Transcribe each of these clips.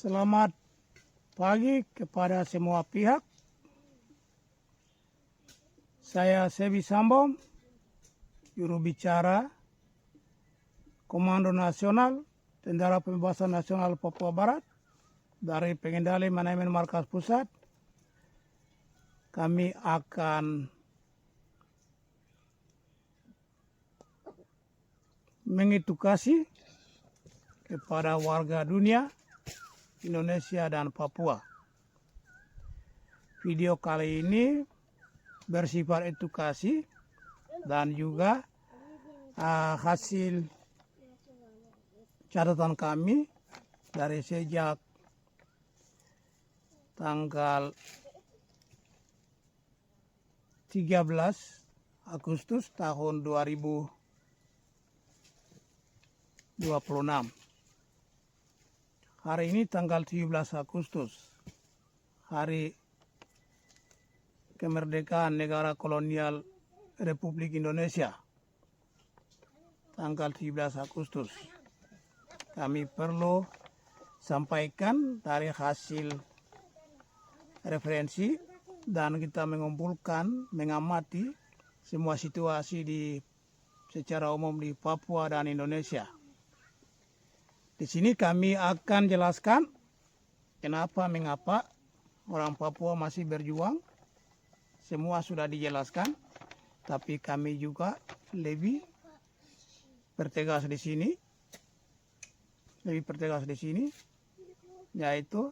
Selamat pagi kepada semua pihak. Saya Sebi Sambom, juru bicara Komando Nasional Tentara Pembebasan Nasional Papua Barat dari Pengendali Manajemen Markas Pusat. Kami akan mengedukasi kepada warga dunia, Indonesia dan Papua. Video kali ini bersifat edukasi dan juga hasil catatan kami dari sejak tanggal 13 Agustus tahun 2026. Hari ini tanggal 17 Agustus, hari kemerdekaan negara kolonial Republik Indonesia. Tanggal 17 Agustus. Kami perlu sampaikan dari hasil referensi dan kita mengumpulkan, mengamati semua situasi secara umum di Papua dan Indonesia. Di sini kami akan jelaskan mengapa orang Papua masih berjuang. Semua sudah dijelaskan, tapi kami juga lebih bertegas di sini, yaitu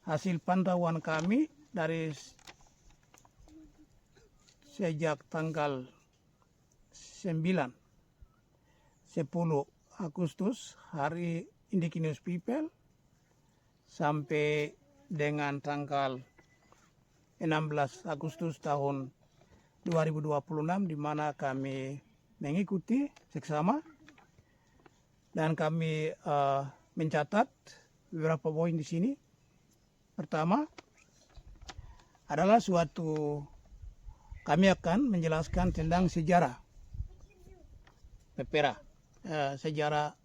hasil pantauan kami dari sejak tanggal 10 Agustus, hari Indigenous People, sampai dengan tanggal 16 Agustus tahun 2026, di mana kami mengikuti seksama dan kami mencatat beberapa poin di sini. Pertama adalah kami akan menjelaskan tentang sejarah Pepera, sejarah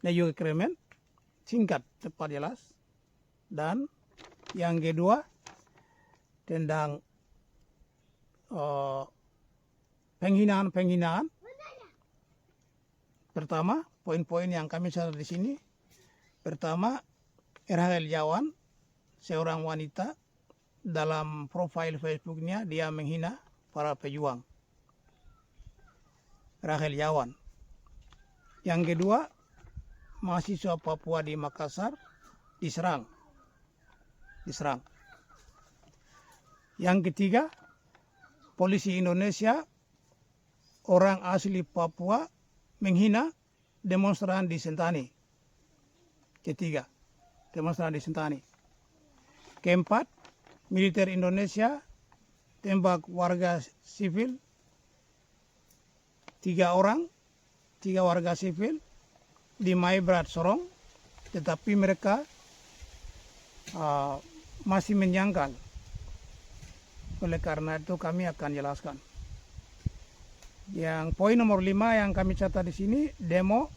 Nejo Kremen, singkat, cepat, jelas. Dan yang kedua tentang penghinaan. Pertama, poin-poin yang kami catat di sini. Pertama, Rahel Jawan, seorang wanita, dalam profil Facebooknya dia menghina para pejuang. Rahel Jawan. Yang kedua, mahasiswa Papua di Makassar diserang. Yang ketiga, polisi Indonesia, orang asli Papua, menghina demonstran di Sentani. Ketiga, demonstran di Sentani. Keempat, militer Indonesia tembak warga sipil, 3 warga sipil di Maibrat Sorong, tetapi mereka masih menyangkal. Oleh karena itu kami akan jelaskan. Yang poin nomor 5 yang kami catat di sini, demo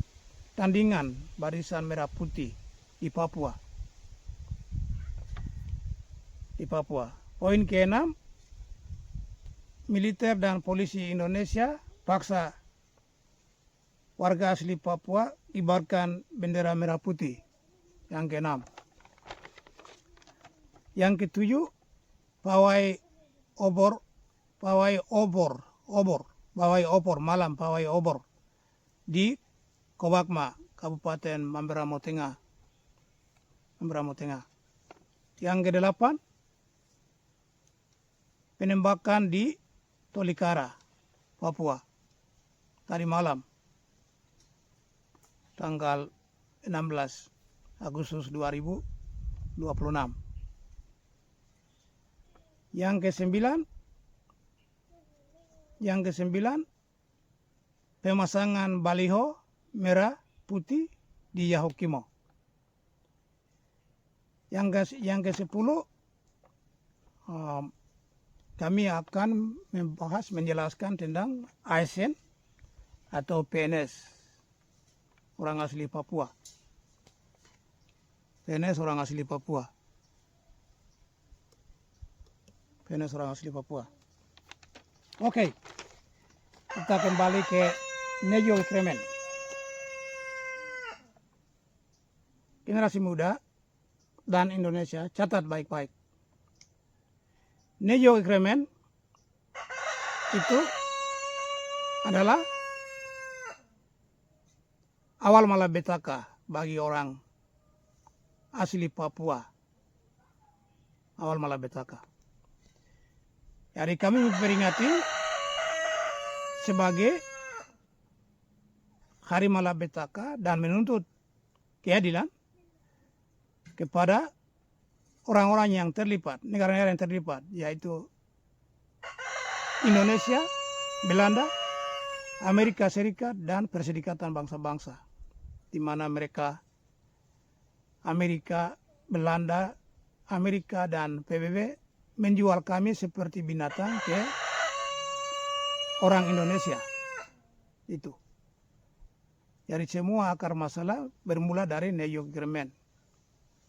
tandingan Barisan Merah Putih di Papua. Poin ke-6, militer dan polisi Indonesia paksa warga asli Papua ibarkan bendera merah putih. Yang ke-6. Yang ke-7, pawai obor di Kobakma, Kabupaten Mamberamo Tengah. Yang ke-8, penembakan di Tolikara, Papua, tadi malam, tanggal 16 Agustus 2026. Yang ke-9, pemasangan baliho merah putih di Yahukimo. Yang ke-10, kami akan menjelaskan tentang ASN atau PNS, orang asli Papua. PNS orang asli Papua. PNS orang asli Papua. Oke, kita kembali ke Nejo Kremen. Generasi muda dan Indonesia, catat baik-baik. Nejo Kremen itu adalah awal malapetaka bagi orang asli Papua. Awal malapetaka. Jadi kami memperingati sebagai Hari Malapetaka dan menuntut keadilan kepada orang-orang yang terlibat, negara-negara yang terlibat, yaitu Indonesia, Belanda, Amerika Serikat, dan Perserikatan Bangsa-Bangsa, di mana mereka, Amerika, Belanda, Amerika, dan PBB menjual kami seperti binatang ke orang Indonesia. Itu. Jadi semua akar masalah bermula dari Nejo Kremen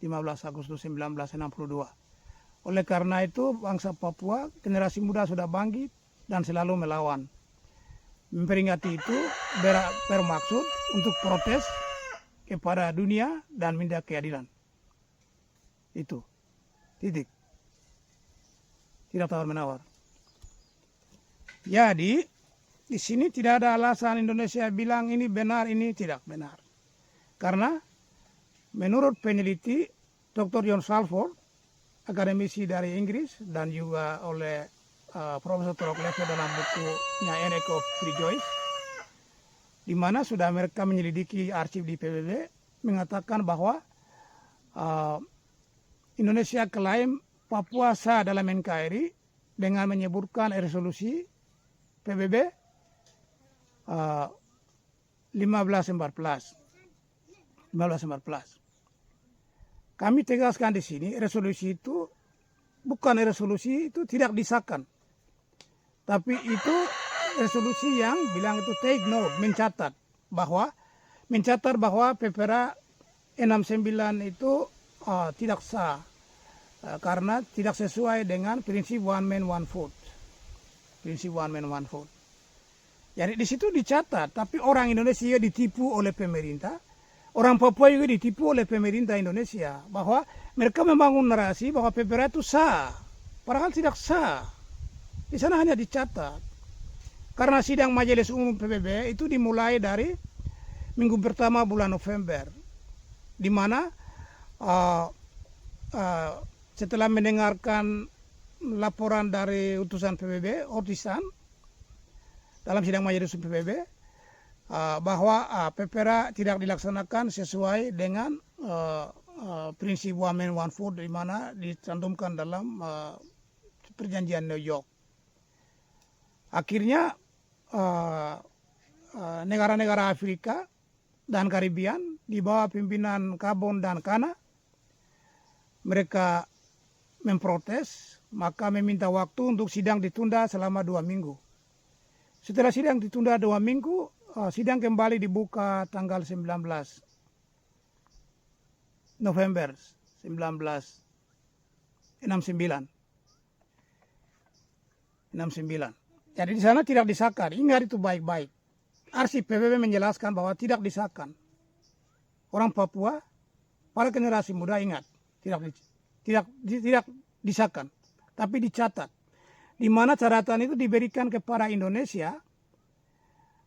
15 Agustus 1962. Oleh karena itu bangsa Papua, generasi muda sudah bangkit dan selalu melawan. Memperingati itu bermaksud untuk protes kepada dunia dan minta keadilan. Itu. Titik. Tidak tawar-menawar. Jadi, di sini tidak ada alasan Indonesia bilang ini benar, ini tidak benar. Karena menurut peneliti Dr. John Salford, akademisi dari Inggris, dan juga oleh Profesor Toroklefe dalam bukunya An Act of Free Choice, di mana sudah mereka menyelidiki arsip di PBB, mengatakan bahwa Indonesia klaim Papua sah dalam NKRI dengan menyebutkan resolusi PBB 1514. Kami tegaskan di sini resolusi itu bukan resolusi itu tidak disahkan, tapi itu resolusi yang bilang itu take note, mencatat bahwa PPRA 69 itu tidak sah. Karena tidak sesuai dengan prinsip one man one vote. Prinsip one man one vote. Jadi di situ dicatat, tapi orang Indonesia juga ditipu oleh pemerintah, orang Papua juga ditipu oleh pemerintah Indonesia bahwa mereka membangun narasi bahwa PPRA itu sah, padahal tidak sah. Di sana hanya dicatat. Karena sidang Majelis Umum PBB itu dimulai dari minggu pertama bulan November, di mana setelah mendengarkan laporan dari utusan PBB, Ortisan, dalam sidang majelis PBB, bahwa PPRA tidak dilaksanakan sesuai dengan prinsip one man one vote, di mana dicantumkan dalam perjanjian New York. Akhirnya negara-negara Afrika dan Karibian di bawah pimpinan Gabon dan Ghana, mereka memprotes, maka meminta waktu untuk sidang ditunda selama 2 minggu. Setelah sidang ditunda 2 minggu, sidang kembali dibuka tanggal 19 November 1969. Jadi di sana tidak disahkan. Ingat itu baik-baik. Arsip PBB menjelaskan bahwa tidak disahkan. Orang Papua, para generasi muda ingat, tidak disahkan, tapi dicatat. Di mana catatan itu diberikan kepada Indonesia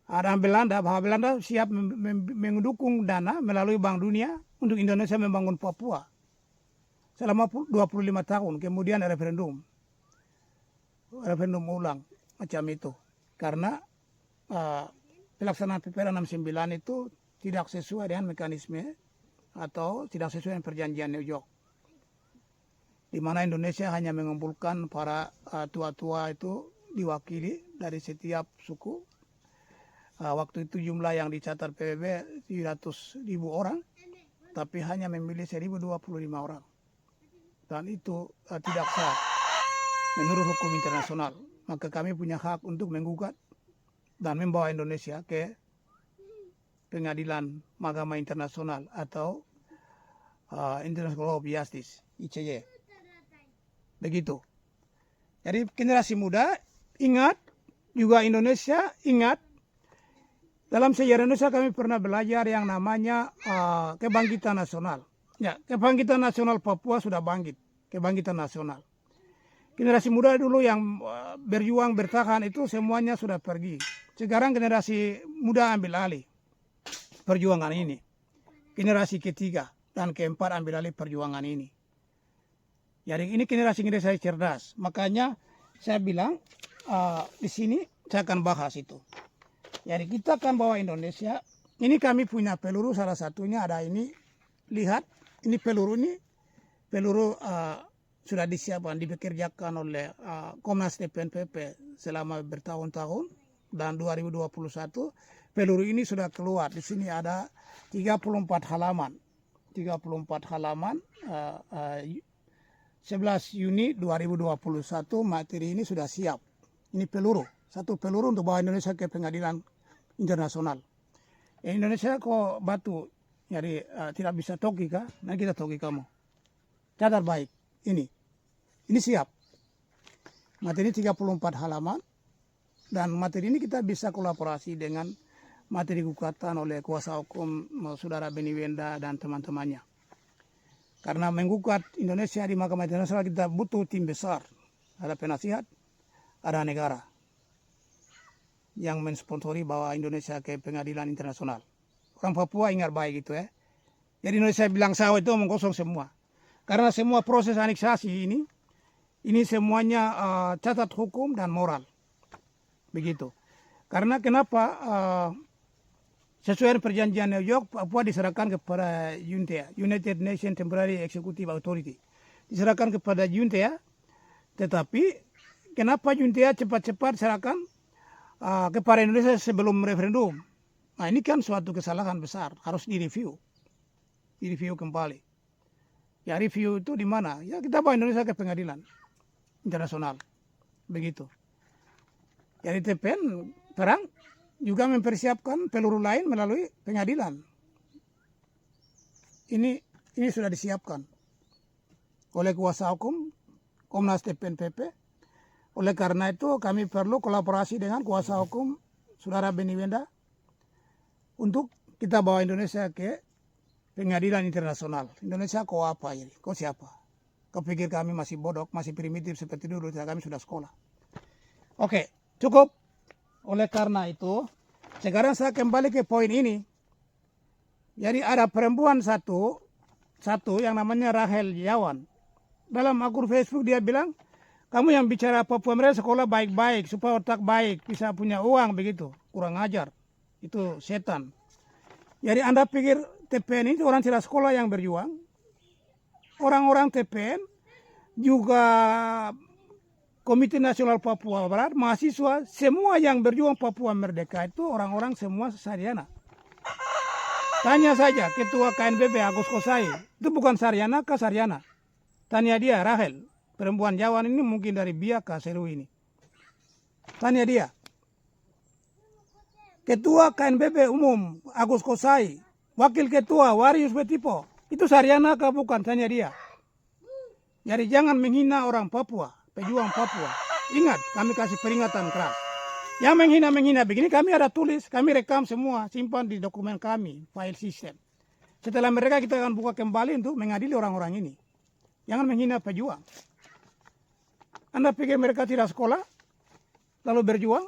dan Belanda, bahwa Belanda siap mendukung dana melalui Bank Dunia untuk Indonesia membangun Papua selama 25 tahun. Kemudian referendum ulang macam itu, karena pelaksanaan PPRA 69 itu tidak sesuai dengan mekanisme atau tidak sesuai dengan perjanjian New York, di mana Indonesia hanya mengumpulkan para tua-tua itu diwakili dari setiap suku. Waktu itu jumlah yang dicatat PBB 700.000 orang, tapi hanya memilih 1.025 orang. Dan itu tidak sah menurut hukum internasional. Maka kami punya hak untuk menggugat dan membawa Indonesia ke Pengadilan Mahkamah Internasional atau International Court of Justice, ICJ. Begitu. Jadi generasi muda ingat, juga Indonesia ingat, dalam sejarah Indonesia kami pernah belajar yang namanya kebangkitan nasional. Ya, kebangkitan nasional Papua sudah bangkit, kebangkitan nasional. Generasi muda dulu yang berjuang bertahan itu semuanya sudah pergi. Sekarang generasi muda ambil alih perjuangan ini. Generasi ketiga dan keempat ambil alih perjuangan ini. Jadi ini generasi cerdas. Makanya saya bilang di sini saya akan bahas itu. Jadi kita akan bawa Indonesia. Ini kami punya peluru, salah satunya ada ini. Lihat, ini peluru sudah disiapkan, dipekerjakan oleh Komnas TPNPP selama bertahun-tahun. Dan 2021 peluru ini sudah keluar. Di sini ada 34 halaman. 34 halaman 11 Juni 2021 materi ini sudah siap. Ini peluru, satu peluru untuk bawa Indonesia ke pengadilan internasional. Indonesia kok batu, jadi tidak bisa toki kah? Nah kita toki kamu. Catat baik, ini siap. Materi 34 halaman dan materi ini kita bisa kolaborasi dengan materi gugatan oleh kuasa hukum saudara Beni Wenda dan teman-temannya. Karena menggugat Indonesia di Mahkamah Internasional kita butuh tim besar. Ada penasihat, ada negara yang mensponsori bawa Indonesia ke pengadilan internasional. Orang Papua ingat baik itu ya. Jadi Indonesia bilang sawah itu omong kosong semua. Karena semua proses aneksasi ini semuanya catat hukum dan moral. Begitu. Karena kenapa sesuai perjanjian New York, Papua diserahkan kepada UNTA, United Nations Temporary Executive Authority. Diserahkan kepada UNTA, tetapi kenapa UNTA cepat-cepat serahkan kepada Indonesia sebelum referendum? Nah ini kan suatu kesalahan besar, harus direview kembali. Ya review itu di mana? Ya kita bawa Indonesia ke pengadilan internasional, begitu. Jadi TPN perang juga mempersiapkan peluru lain melalui pengadilan. Ini sudah disiapkan oleh kuasa hukum Komnas TPNPP. Oleh karena itu kami perlu kolaborasi dengan kuasa hukum saudara Beni Wenda untuk kita bawa Indonesia ke pengadilan internasional. Indonesia kau apa ini? Kau siapa? Kau pikir kami masih bodoh, masih primitif seperti dulu? Kami sudah sekolah. Oke, cukup. Oleh karena itu, sekarang saya kembali ke poin ini. Jadi ada perempuan satu yang namanya Rahel Jawan. Dalam akun Facebook dia bilang, kamu yang bicara Papua mereka sekolah baik-baik, supaya otak baik, bisa punya uang begitu. Kurang ajar. Itu setan. Jadi Anda pikir TPN itu orang tidak sekolah yang berjuang? Orang-orang TPN juga Komite Nasional Papua Barat, mahasiswa, semua yang berjuang Papua Merdeka itu orang-orang semua sarjana. Tanya saja Ketua KNPB Agus Kosai, itu bukan sarjana kah sarjana? Tanya dia, Rahel, perempuan Jawan ini mungkin dari Biak ke Seru ini. Tanya dia. Ketua KNPB Umum Agus Kosai, Wakil Ketua Warius Betipo, itu sarjana kah bukan? Tanya dia. Jadi jangan menghina orang Papua. Pejuang Papua. Ingat, kami kasih peringatan keras. Yang menghina begini, kami ada tulis, kami rekam semua, simpan di dokumen kami, file system. Setelah mereka kita akan buka kembali untuk mengadili orang-orang ini. Jangan menghina pejuang. Anda pikir mereka tidak sekolah, lalu berjuang?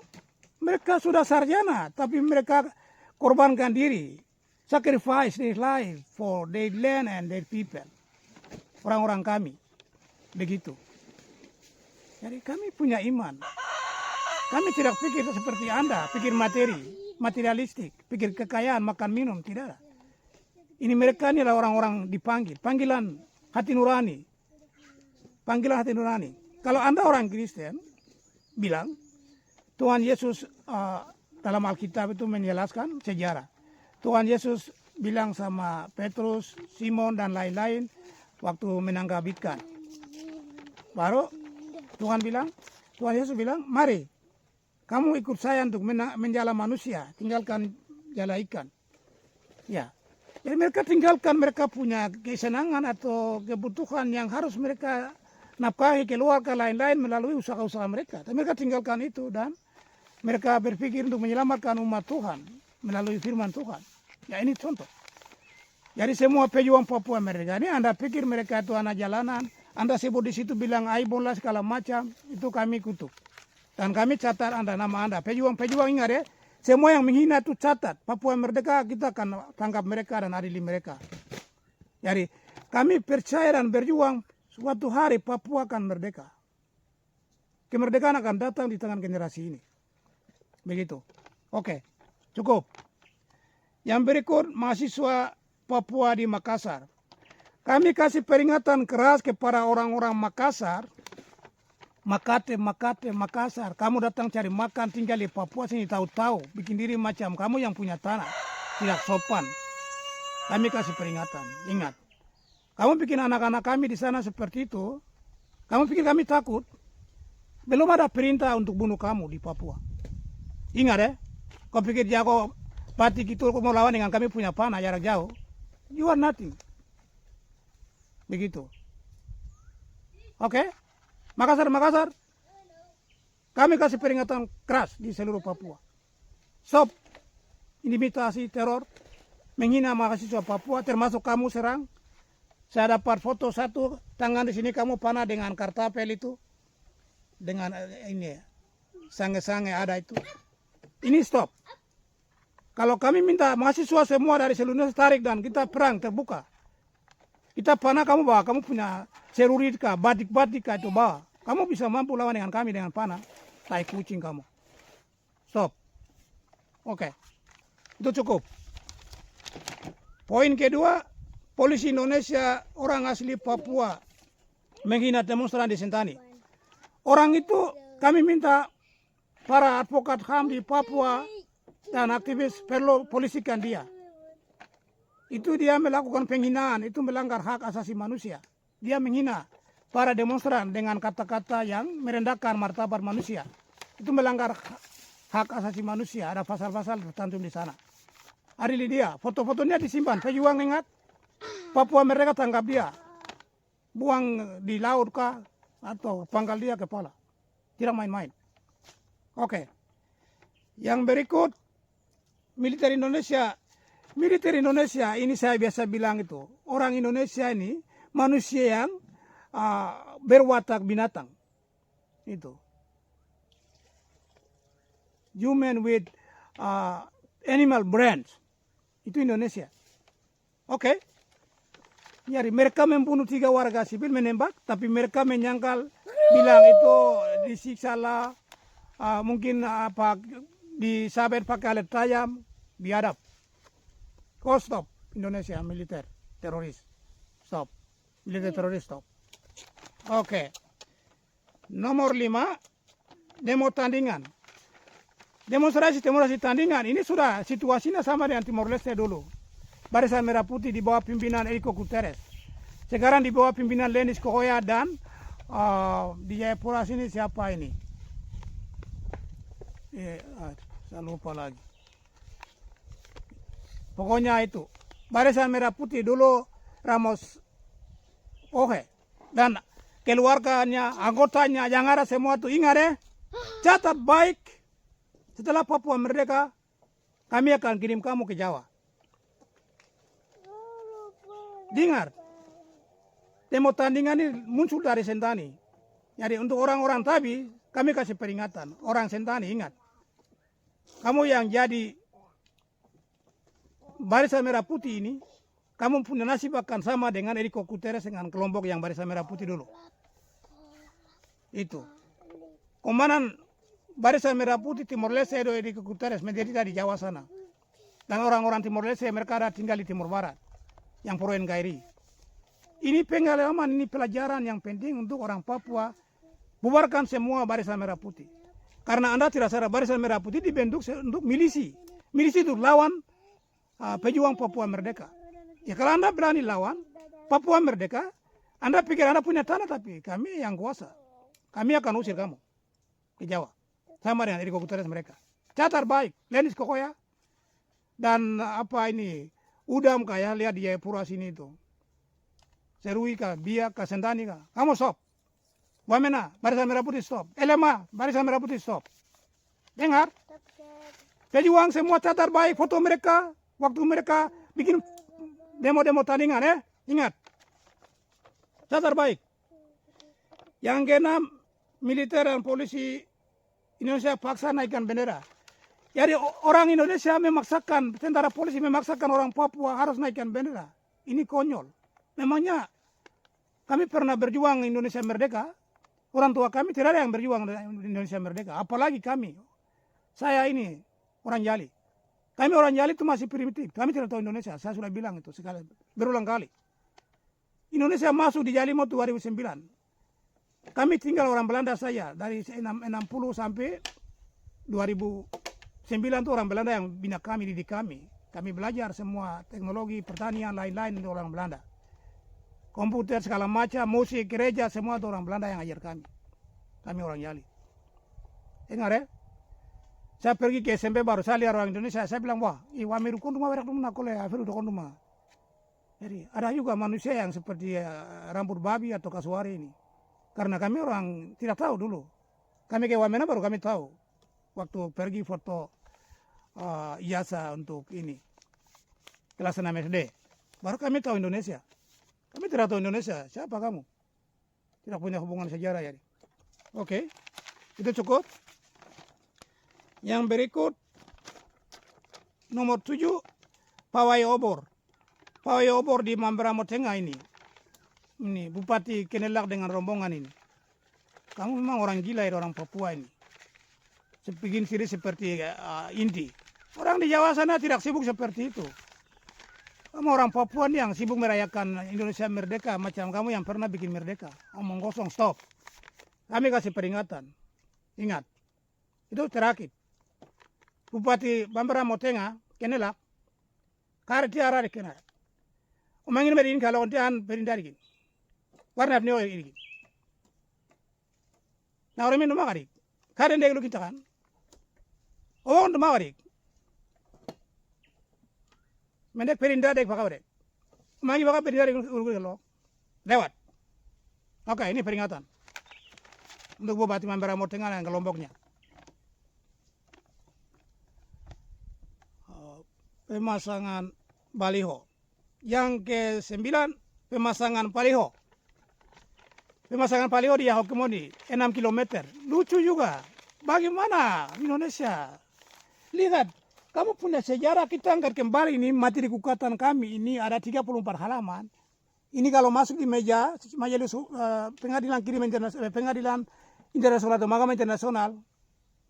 Mereka sudah sarjana, tapi mereka korbankan diri. Sacrifice their life for their land and their people. Orang-orang kami. Begitu. Jadi kami punya iman. Kami tidak pikir seperti Anda, pikir materi, materialistik, pikir kekayaan, makan minum, tidak ada. Ini mereka ini adalah orang-orang dipanggil, panggilan hati nurani. Panggilan hati nurani. Kalau Anda orang Kristen, bilang, Tuhan Yesus dalam Alkitab itu menjelaskan sejarah. Tuhan Yesus bilang sama Petrus, Simon, dan lain-lain waktu menangkap ikan. Baru Tuhan Yesus bilang, mari kamu ikut saya untuk menjala manusia, tinggalkan jala ikan. Ya. Jadi mereka tinggalkan mereka punya kesenangan atau kebutuhan yang harus mereka nafkahi keluarga lain-lain melalui usaha-usaha mereka. Tapi mereka tinggalkan itu dan mereka berpikir untuk menyelamatkan umat Tuhan melalui firman Tuhan. Ya ini contoh. Jadi semua pejuang Papua mereka ini Anda pikir mereka itu anak jalanan, Anda sebut di situ bilang aibon lah segala macam, itu kami kutuk. Dan kami catat Anda nama Anda. Pejuang-pejuang ingat ya, semua yang menghina itu catat. Papua merdeka kita akan tangkap mereka dan adili mereka. Jadi kami percaya dan berjuang suatu hari Papua akan merdeka. Kemerdekaan akan datang di tangan generasi ini. Begitu. Oke, cukup. Yang berikut mahasiswa Papua di Makassar. Kami kasih peringatan keras kepada orang-orang Makassar. Makate, Makassar. Kamu datang cari makan tinggal di Papua sini tahu-tahu. Bikin diri macam kamu yang punya tanah. Tidak sopan. Kami kasih peringatan. Ingat. Kamu bikin anak-anak kami di sana seperti itu. Kamu pikir kami takut? Belum ada perintah untuk bunuh kamu di Papua. Ingat ya. Kau pikir jago batik itu mau lawan dengan kami punya panah jarak jauh. You are nothing. Begitu. Oke? Makassar. Kami kasih peringatan keras di seluruh Papua. Stop imitasi teror, menghina mahasiswa Papua, termasuk kamu serang. Saya dapat foto satu, tangan di sini kamu panah dengan kartapel itu. Dengan ini sange-sange ada itu. Ini stop. Kalau kami minta mahasiswa semua dari seluruh Indonesia tarik dan kita perang terbuka. Kita panah kamu bawa, kamu punya serurit kah, batik-batik kah itu bawa. Kamu bisa mampu lawan dengan kami dengan panah. Tai kucing kamu. Stop. Oke. Itu cukup. Poin kedua, polisi Indonesia orang asli Papua menghina demonstran di Sentani. Orang itu kami minta para advokat HAM di Papua dan aktivis perlu polisikan dia. Itu dia melakukan penghinaan, itu melanggar hak asasi manusia. Dia menghina para demonstran dengan kata-kata yang merendahkan martabat manusia. Itu melanggar hak asasi manusia, ada pasal-pasal tercantum di sana. Adili dia, foto-fotonya disimpan, pejuang ingat. Papua mereka tangkap dia. Buang di laut kah, atau pangkal dia kepala. Tidak main-main. Oke. Yang berikut, militer Indonesia. Militer Indonesia ini saya biasa bilang itu, orang Indonesia ini manusia yang berwatak binatang. Itu. Human with animal brains. Itu Indonesia. Oke. Jadi mereka membunuh 3 warga sipil menembak, tapi mereka menyangkal bilang itu disiksa lah, mungkin apa disabet pakai alat tajam, biadab. Kau stop Indonesia militer teroris. Stop. Militer teroris stop. Oke. Nomor 5, demo tandingan. Demonstrasi tandingan ini sudah situasinya sama dengan Timor Leste dulu. Barisan Merah Putih di bawah pimpinan Eriko Guterres. Sekarang di bawah pimpinan Lenis Kohoya dan di Jayapura sini siapa ini? Saya lupa lagi. Pokoknya itu. Barisan Merah Putih dulu Ramos Ohe. Dan keluarganya, anggotanya, yang ada semua itu ingat ya. Catat baik. Setelah Papua merdeka, kami akan kirim kamu ke Jawa. Dengar. Demo tandingan ini muncul dari Sentani. Jadi untuk orang-orang Tabi, kami kasih peringatan. Orang Sentani ingat. Kamu yang jadi Barisan Merah Putih ini, kamu punya nasib akan sama dengan Eriko Guterres dengan kelompok yang Barisan Merah Putih dulu. Itu. Komandan Barisan Merah Putih Timor Leste itu Eriko Guterres menjadi di Jawa sana. Dan orang-orang Timor Leste mereka ada tinggal di Timur Barat. Yang pro NKRI. Ini pengalaman, ini pelajaran yang penting untuk orang Papua. Bubarkan semua Barisan Merah Putih. Karena Anda tidak sadar Barisan Merah Putih dibentuk untuk milisi. Milisi itu lawan pejuang Papua merdeka. Ya kalau Anda berani lawan Papua merdeka, Anda pikir Anda punya tanah tapi kami yang kuasa. Kami akan usir kamu ke Jawa. Sama dengan Eriko Guterres mereka. Catat baik, Lenis Kokoya dan apa ini Udam kaya lihat di Jayapura sini itu. Serui kah, Biak kah, Sentani kah. Kamu stop. Wamena, Barisan Merah Putih stop. LMA, Barisan Merah Putih stop. Dengar? Pejuang semua catat baik foto mereka. Waktu mereka bikin demo-demo tandingan ya. Ingat. Catat baik. Yang keenam, militer dan polisi Indonesia paksa naikkan bendera. Jadi orang Indonesia memaksakan, tentara polisi memaksakan orang Papua harus naikkan bendera. Ini konyol. Memangnya kami pernah berjuang Indonesia merdeka. Orang tua kami tidak ada yang berjuang Indonesia merdeka. Apalagi kami. Saya ini orang Jali. Kami orang Jali itu masih primitif. Kami tidak tahu Indonesia. Saya sudah bilang itu sekali, berulang kali. Indonesia masuk di Jalimo 2009. Kami tinggal orang Belanda saja. Dari 60 sampai 2009 itu orang Belanda yang bina kami, didik kami. Kami belajar semua teknologi, pertanian, lain-lain itu orang Belanda. Komputer segala macam, musik, gereja, semua itu orang Belanda yang ajar kami. Kami orang Jali. Dengar ya? Saya pergi ke SMP baru, saya lihat orang Indonesia, saya bilang, wah, iwamiru konduma berak dum nakole, afiru konduma. Jadi ada juga manusia yang seperti rambut babi atau kasuari ini. Karena kami orang tidak tahu dulu. Kami ke Wamena baru kami tahu. Waktu pergi foto ijazah untuk ini. Kelas 6 SD. Baru kami tahu Indonesia. Kami tidak tahu Indonesia. Siapa kamu? Tidak punya hubungan sejarah ya. Oke. Itu cukup. Yang berikut nomor 7 Pawai Obor. Pawai Obor di Mamberamo Tengah ini. Ini Bupati Kenelak dengan rombongan ini. Kamu memang orang gila ya, orang Papua ini. Bikin siri seperti Indi. Orang di Jawa sana tidak sibuk seperti itu. Kamu orang Papua yang sibuk merayakan Indonesia merdeka macam kamu yang pernah bikin merdeka. Omong kosong, stop. Kami kasih peringatan. Ingat. Itu terakhir. Bupati Mamberamo Tengah, Kenelak, karti arah di Kenelak. Omongin berin kalau ontian perintah dikit. Warna abnio ini. Nah orang ini makarik. Karen dek lu kita kan. Oh untuk makarik. Mendek perintah dek pakau dek. Omongin pakau perintah dek lu lewat. Oke ini peringatan. Untuk Bupati Mamberamo Tengah yang kelompoknya. Pemasangan baliho. Yang ke-9 pemasangan baliho. Pemasangan baliho di Yahokemoni 6 km. Lucu juga. Bagaimana Indonesia? Lihat, kamu punya sejarah, kita angkat kembali ini materi kukatan kami ini ada 34 halaman. Ini kalau masuk di meja majelis pengadilan kirim internasional, pengadilan internasional atau mahkamah internasional,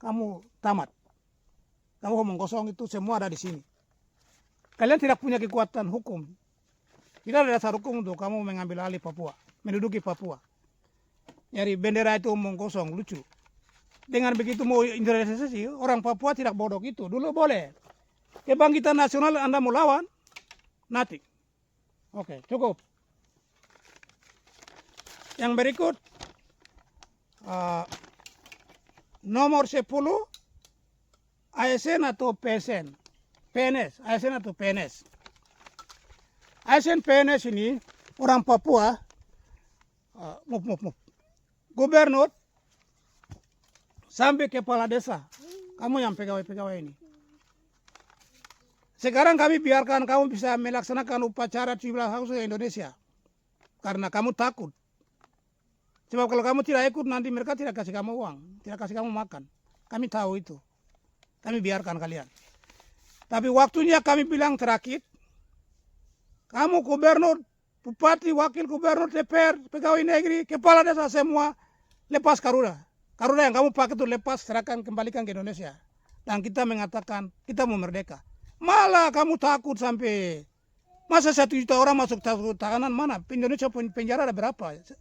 kamu tamat. Kamu ngomong kosong itu semua ada di sini. Kalian tidak punya kekuatan hukum. Tidak ada dasar hukum untuk kamu mengambil alih Papua, menduduki Papua. Jadi bendera itu omong kosong, lucu. Dengan begitu mau internalisasi, orang Papua tidak bodoh itu. Dulu boleh. Kebangkitan nasional Anda mau lawan, nothing. Oke, cukup. Yang berikut, nomor 10, ASN atau PSN. PNS, ASN atau PNS. ASN PNS ini orang Papua, gubernur sampai kepala desa. Kamu yang pegawai-pegawai ini. Sekarang kami biarkan kamu bisa melaksanakan upacara 17 Agustus Indonesia. Karena kamu takut. Sebab kalau kamu tidak ikut nanti mereka tidak kasih kamu uang, tidak kasih kamu makan. Kami tahu itu. Kami biarkan kalian. Tapi waktunya kami bilang terakhir, kamu gubernur, bupati, wakil gubernur, DPR, pegawai negeri, kepala desa semua lepas Garuda. Garuda yang kamu pakai itu lepas, serahkan, kembalikan ke Indonesia. Dan kita mengatakan kita mau merdeka. Malah kamu takut sampai, masa 1 juta orang masuk tahanan mana? Indonesia penjara ada berapa? 1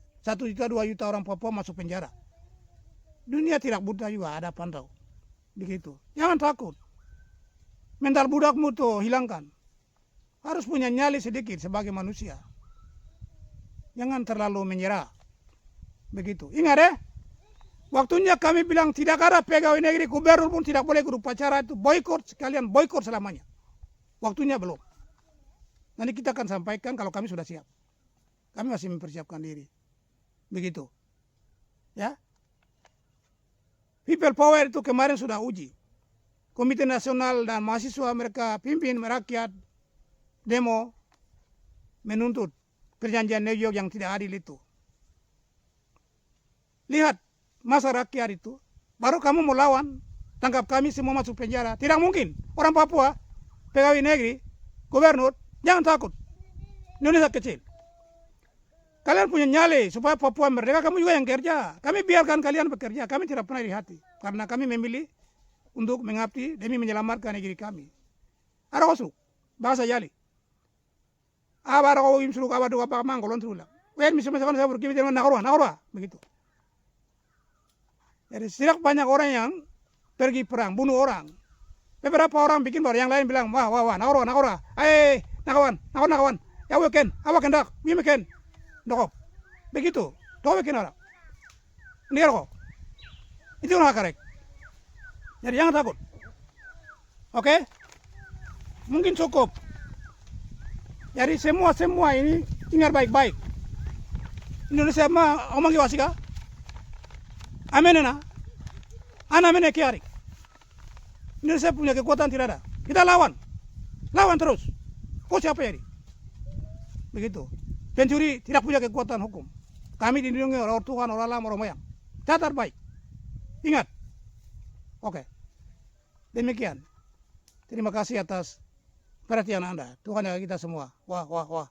juta, 2 juta orang Papua masuk penjara. Dunia tidak buta juga, ada pantau. Begitu. Jangan takut. Mental budakmu tuh hilangkan. Harus punya nyali sedikit sebagai manusia. Jangan terlalu menyerah. Begitu. Ingat ya. Waktunya kami bilang tidak ada pegawai negeri, gubernur pun tidak boleh ikut upacara itu. Boykot sekalian, boykot selamanya. Waktunya belum. Nanti kita akan sampaikan kalau kami sudah siap. Kami masih mempersiapkan diri. Begitu. Ya. People power itu kemarin sudah uji. Komite Nasional dan mahasiswa mereka pimpin merakyat demo menuntut perjanjian New York yang tidak adil itu. Lihat masa rakyat itu, baru kamu mau lawan, tangkap kami semua masuk penjara. Tidak mungkin. Orang Papua, pegawai negeri, gubernur, jangan takut. Indonesia kecil. Kalian punya nyali supaya Papua merdeka, kamu juga yang kerja. Kami biarkan kalian bekerja, kami tidak pernah iri hati. Karena kami memilih untuk mengabdi demi menyelamatkan negeri kami. Ada kosuk, bahasa Yali. Abara ko imsuluk abadu apa mangkolon sulah. Wen misalkan saya berkibit dengan nakorwa, begitu. Jadi tidak banyak orang yang pergi perang, bunuh orang. Beberapa orang bikin baru yang lain bilang, wah, nakorwa. Nakawan. Ya weken, apa kendak, wimeken. Dokop. Begitu. Dokop weken orang. Ini kok. Itu nggak korek. Jadi jangan takut. Oke? Mungkin cukup. Jadi semua ini ingat baik-baik. Indonesia mah omong wasika. Amenena. Ana mene kiari. Indonesia punya kekuatan tidak ada. Kita lawan. Lawan terus. Kau siapa jadi? Begitu. Pencuri tidak punya kekuatan hukum. Kami dilindungi oleh Tuhan, orang lama, orang moyang. Catat baik. Ingat. Oke. Demikian. Terima kasih atas perhatian Anda. Tuhan jaga kita semua. Wah.